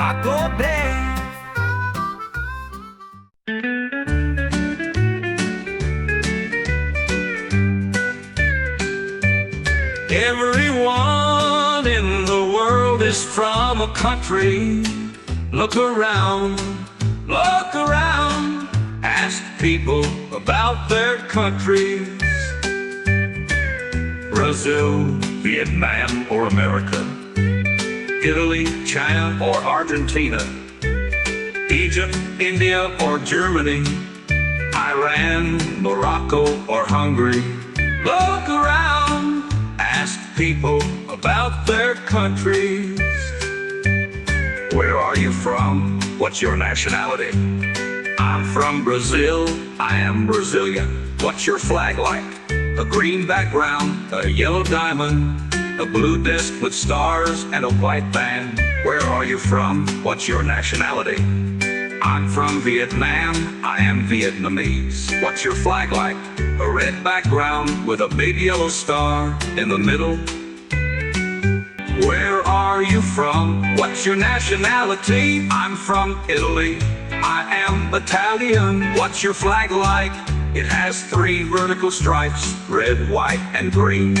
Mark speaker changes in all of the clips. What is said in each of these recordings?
Speaker 1: Morocco Day. Everyone in the world is from a country. Look around, ask people about their countries. Brazil, Vietnam or America, Italy, China or Argentina, Egypt, India or Germany, Iran, Morocco or Hungary. Look around, ask people about their countries. Where are you from? What's your nationality? I'm from Brazil, I am Brazilian. What's your flag like? A green background, a yellow diamond, a blue disc with stars and a white band. Where are you from? What's your nationality? I'm from Vietnam, I am Vietnamese. What's your flag like? A red background with a big yellow star in the middle. Where are you from? What's your nationality? I'm from Italy, I am Italian. What's your flag like? It has 3 vertical stripes, red, white, and green.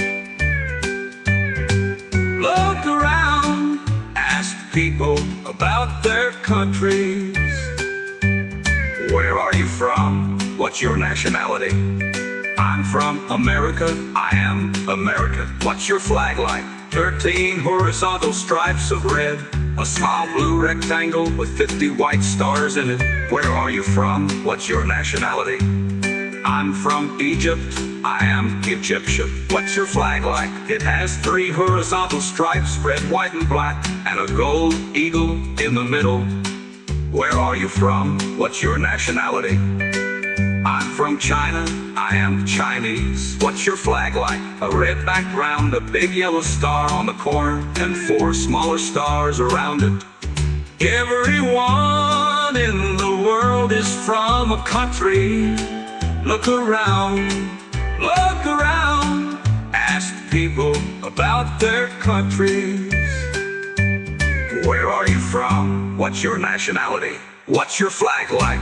Speaker 1: Look around, ask people about their countries. Where are you from? What's your nationality? I'm from America, I am American. What's your flag like? 13 horizontal stripes of red, a small blue rectangle with 50 white stars in it. Where are you from? What's your nationality? I'm from Egypt, I am Egyptian. What's your flag like? It has 3 horizontal stripes, red, white, and black, and a gold eagle in the middle. Where are you from? What's your nationality? I'm from China, I am Chinese. What's your flag like? A red background, a big yellow star on the corner, and 4 smaller stars around it. Everyone in the world is from a country. Look around, ask people about their countries. Where are you from? What's your nationality? What's your flag like?